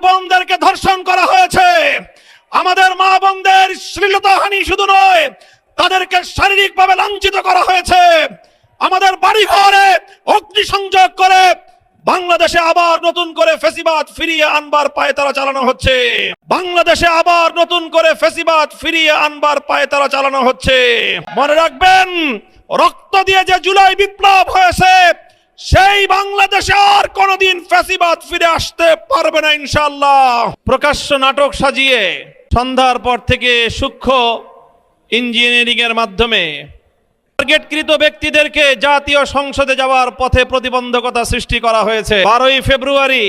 বোনদেরকে ধর্ষণ করা হয়েছে, আমাদের মা বোনদের শ্লীলতাহানি শুধু নয়, তাদেরকে শারীরিকভাবে লাঞ্ছিত করা হয়েছে, আমাদের বাড়ি ঘরে অগ্নিসংযোগ করে বাংলাদেশে আবার নতুন করে ফ্যাসিবাদ ফিরিয়ে আনবার পায়তারা চালানো হচ্ছে। বাংলাদেশে আবার নতুন করে ফ্যাসিবাদ ফিরিয়ে আনবার পায়তারা চালানো হচ্ছে। মনে রাখবেন, রক্ত দিয়ে যে জুলাই বিপ্লব হয়েছে, সেই বাংলাদেশে আর কোনোদিন ফ্যাসিবাদ ফিরে আসতে পারবে না ইনশাআল্লাহ। প্রকাশ্য নাটক সাজিয়ে সন্ধ্যার পর থেকে সূক্ষ্ম ইঞ্জিনিয়ারিং এর মাধ্যমে টার্গেটকৃত ব্যক্তিদেরকে জাতীয় সংসদে যাওয়ার পথে প্রতিবন্ধকতা সৃষ্টি করা হয়েছে। 12ই ফেব্রুয়ারি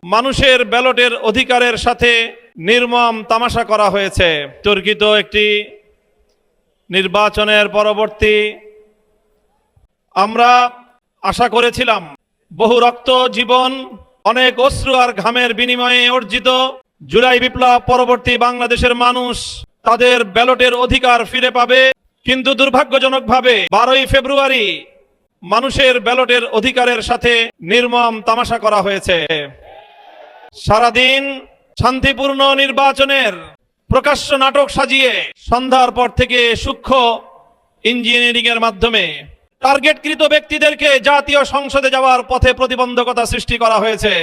মানুষের ব্যালটের অধিকারের সাথে নির্মম তামাশা করা হয়েছে। তর্কিত একটি নির্বাচনের পরবর্তী আমরা আশা করেছিলাম বহু রক্ত, জীবন, অনেক অশ্রু আর ঘামের বিনিময়ে অর্জিত জুলাই বিপ্লব পরবর্তী বাংলাদেশের মানুষ তাদের ব্যালটের অধিকার ফিরে পাবে। কিন্তু দুর্ভাগ্যজনকভাবে 12ই ফেব্রুয়ারি মানুষের ব্যালটের অধিকারের সাথে নির্মম তামাশা করা হয়েছে। সারাদিন শান্তিপূর্ণ নির্বাচনের প্রকাশ্য নাটক সাজিয়ে সন্ধ্যার পর থেকে সূক্ষ্ম ইঞ্জিনিয়ারিং এর মাধ্যমে টার্গেটকৃত ব্যক্তিদেরকে জাতীয় সংসদে যাওয়ার পথে প্রতিবন্ধকতা সৃষ্টি করা হয়েছে।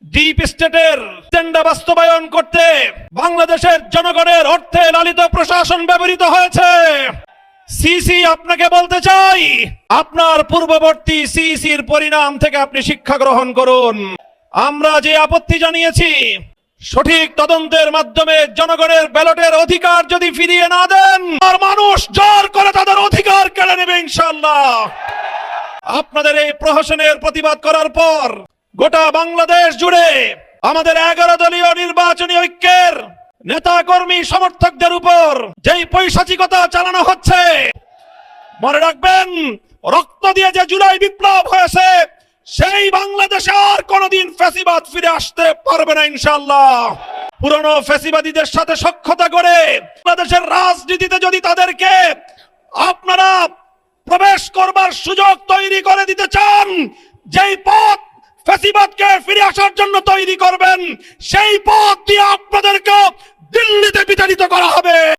ডিপ স্টেটের এজেন্ডা বাস্তবায়ন করতে বাংলাদেশের জনগণের অর্থে লালিত প্রশাসন ব্যবহৃত হয়েছে। সিসি, আপনাকে বলতে চাই, আপনার পূর্ববর্তী সিসির পরিণাম থেকে আপনি শিক্ষা গ্রহণ করুন। আমরা যে আপত্তি জানিয়েছি, সঠিক তদন্তের মাধ্যমে জনগণের ব্যালটের অধিকার যদি ফিরিয়ে না দেন, আর মানুষ জোর করে তাদের অধিকার কেড়ে নেবে ইনশাআল্লাহ। আপনাদের এই প্রহসনের প্রতিবাদ করার পর গোটা বাংলাদেশ জুড়ে আমাদের 11 দলীয় নির্বাচনী ঐক্যের নেতা কর্মী সমর্থকদের উপর যেই পৈশাচিকতা চালানো হচ্ছে, মনে রাখবেন, রক্ত দিয়ে যে জুলাই বিপ্লব হয়েছে, সেই বাংলাদেশে আর কোনোদিন ফ্যাসিবাদ ফিরে আসতে পারবে না ইনশাআল্লাহ। পুরনো ফ্যাসিবাদীদের সাথে সখ্যতা করে বাংলাদেশের রাজনীতিতে যদি তাদেরকে আপনারা প্রবেশ করবার সুযোগ তৈরি করে দিতে চান, যেই পথ ফ্যাসিবাদকে ফিরে আসার জন্য তৈরি করবেন, সেই পথ দিয়ে আপনাদেরকে দিল্লিতে বিতাড়িত করা হবে।